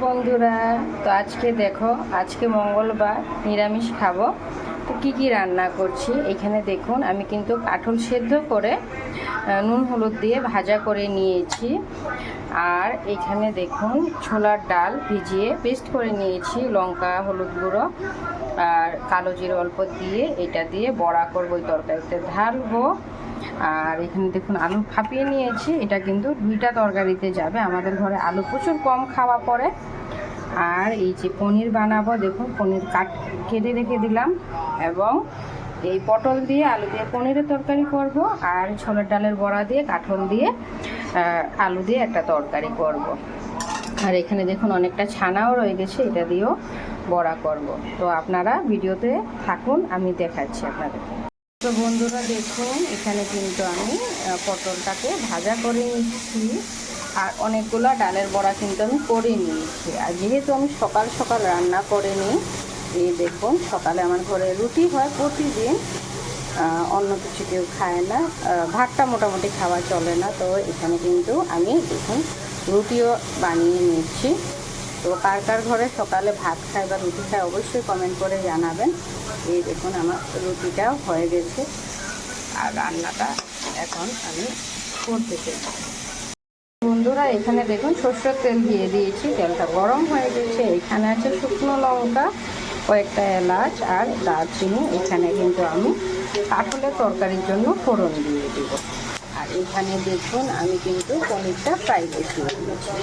বন্ধুরা, তো আজকে দেখো, আজকে মঙ্গলবার, নিরামিষ খাবো। তো কি রান্না করছি এখানে দেখুন। আমি কিন্তু কাঁঠাল সেদ্ধ করে নুন হলুদ দিয়ে ভাজা করে নিয়েছি। আর এখানে দেখুন ছোলার ডাল ভিজিয়ে পেস্ট করে নিয়েছি, লঙ্কা হলুদ গুঁড়ো আর কালো জিরে অল্প দিয়ে এটা দিয়ে বড়া করবো, ওই তরকারিতে ঢালবো। আর এখানে দেখুন আলু ফাঁপিয়ে নিয়েছি, এটা কিন্তু 2টা তরকারিতে যাবে। আমাদের ঘরে আলু প্রচুর কম খাওয়া পড়ে। আর এই যে পনির বানাবো, দেখুন পনির কেটে রেখে দিলাম, এবং এই পটল দিয়ে আলু দিয়ে পনিরের তরকারি করব। আর ছোলার ডালের বড়া দিয়ে কাঁঠাল দিয়ে আলু দিয়ে একটা তরকারি করব। আর এখানে দেখুন অনেকটা ছানাও রয়ে গেছে, এটা দিয়েও বড়া করব। তো আপনারা ভিডিওতে থাকুন, আমি দেখাচ্ছি আপনাদেরকে। তো বন্ধুরা দেখুন, এখানে কিন্তু আমি পটলটাকে ভাজা করে নিচ্ছি। আর অনেকগুলো ডালের বড়া কিন্তু আমি করে নিয়েছি। আর যেহেতু আমি সকাল সকাল রান্না করে নিই, এই দেখুন সকালে আমার ঘরে রুটি হয় প্রতিদিন, অন্য কিছু কেউ খায় না, ভাতটা মোটামুটি খাওয়া চলে না। তো এখানে কিন্তু আমি দেখুন রুটিও বানিয়ে নিচ্ছি। তো কার কার ঘরে সকালে ভাত খায় বা রুটি খায় অবশ্যই কমেন্ট করে জানাবেন। এই দেখুন আমার রুটিটাও হয়ে গেছে, আর রান্নাটা এখন আমি করতে চাই। বন্ধুরা এখানে দেখুন সরষের তেল দিয়ে দিয়েছি, তেলটা গরম হয়ে গেছে। এখানে আছে শুকনো লঙ্কা, কয়েকটা এলাচ আর দারচিনি। এখানে কিন্তু আমি কাঁঠালের তরকারির জন্য ফোড়ন দিয়ে দেবো। আর এখানে দেখুন আমি কিন্তু পনিরটা ফ্রাই বসিয়ে দিয়েছি।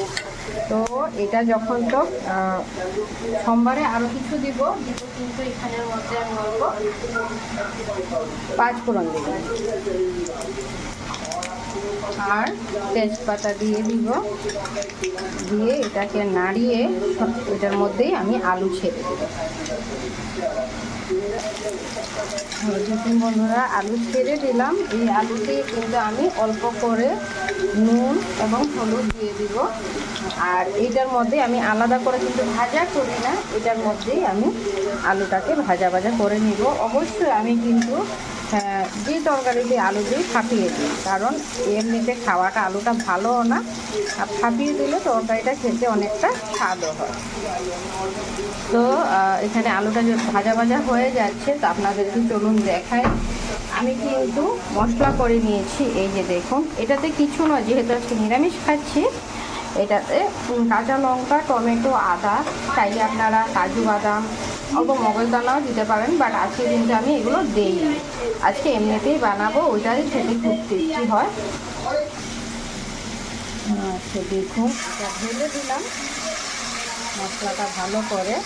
তো এটা যখন তো সোমবারে আরও কিছু দিব কিন্তু এখানের মধ্যে আমি বলব 5 ফোড়ন দেব, আর তেজপাতা দিয়ে দিব। দিয়ে এটাকে নাড়িয়ে এটার মধ্যেই আমি আলু ছেড়ে দেব। দেখুন বন্ধুরা, আলু ছেড়ে দিলাম। এই আলুতে কিন্তু আমি অল্প করে নুন এবং হলুদ দিয়ে দিব। আর এটার মধ্যে আমি আলাদা করে কিন্তু ভাজা করি না, এটার মধ্যেই আমি আলুটাকে ভাজা করে নিব। অবশ্যই আমি কিন্তু যে তরকারিতে আলু দিই ফাটিয়ে দিই, কারণ এমনিতে খাওয়াটা আলুটা ভালোও না, আর ফাটিয়ে দিলে তরকারিটা খেতে অনেকটা স্বাদও হয়। তো এখানে আলুটা ভাজা হয়ে যাচ্ছে, তো আপনাদেরকে চলুন দেখায়। আমি কিন্তু মশলা করে নিয়েছি, এই যে দেখুন। এটাতে কিছু নয়, যেহেতু আজকে নিরামিষ খাচ্ছি। এটাতে কাঁচা লঙ্কা, টমেটো, আদা, চাইলে আপনারা কাজু বাদাম অল্প মগজদানাও দিতে পারেন, বাট আজকে কিন্তু আমি এগুলো দিই। আজকে এমনিতেই বানাবো, ওইটাই খেতে খুব টেস্টি হয়। আচ্ছা দেখুন, এটা ঢেলে দিলাম মশলাটা ভালো করে,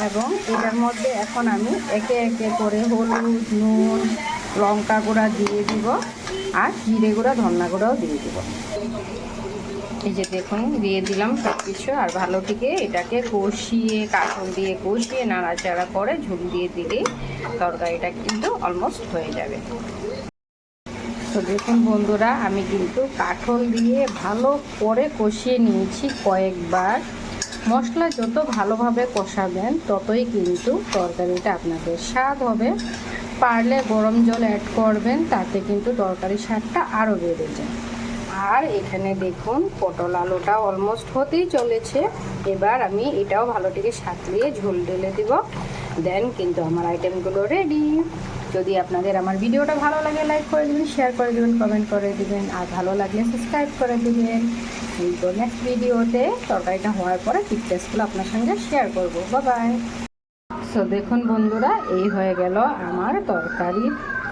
এবং এটার মধ্যে এখন আমি একে একে করে হলুদ, নুন, লঙ্কা গুঁড়া দিয়ে দিব, আর জিরে গুঁড়া, ধনিয়া গুঁড়াও দিয়ে দিব। এই যে দেখুন দিয়ে দিলাম সব কিছু। আর ভালো থেকে এটাকে কষিয়ে, কাঁঠাল দিয়ে কষিয়ে নাড়াচাড়া করে ঝোল দিয়ে দিলেই তরকারিটা কিন্তু অলমোস্ট হয়ে যাবে। তো দেখুন বন্ধুরা, আমি কিন্তু কাঁঠাল দিয়ে ভালো করে কষিয়ে নিয়েছি কয়েকবার। মশলা যত ভালোভাবে কষাবেন ততই কিন্তু তরকারিটা আপনাদের স্বাদ হবে। পারলে গরম জল অ্যাড করবেন, তাতে কিন্তু তরকারির স্বাদটা আরও বেড়ে যায়। আর এখানে দেখুন পটল আলুটা অলমোস্ট হতেই চলেছে। এবার আমি এটাও ভালো থেকে সাঁতলিয়ে ঝোল ঢেলে দিব, দেন কিন্তু আমার আইটেমগুলো রেডি। যদি আপনাদের আমার ভিডিওটা ভালো লাগে লাইক করে দেবেন, শেয়ার করে দেবেন, কমেন্ট করে দেবেন, আর ভালো লাগলে সাবস্ক্রাইব করে দেবেন। তো নেক্সট ভিডিওতে তরকারিটা হওয়ার পরে পিকচার্সগুলো আপনার সঙ্গে শেয়ার করবো। বাই। সো দেখুন বন্ধুরা, এই হয়ে গেল আমার তরকারি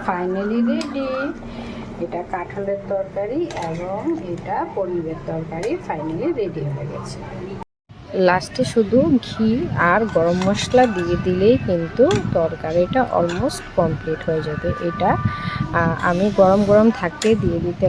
ফাইনালি রেডি। এটা কাঁঠালের তরকারি এবং এটা পনিরের তরকারি ফাইনালি রেডি হয়ে গেছে। লাস্টে শুধু ঘি আর গরম মশলা দিয়ে দিলেই কিন্তু তরকারিটা অলমোস্ট কমপ্লিট হয়ে যাবে। এটা আমি গরম থাকতে দিয়ে দিতে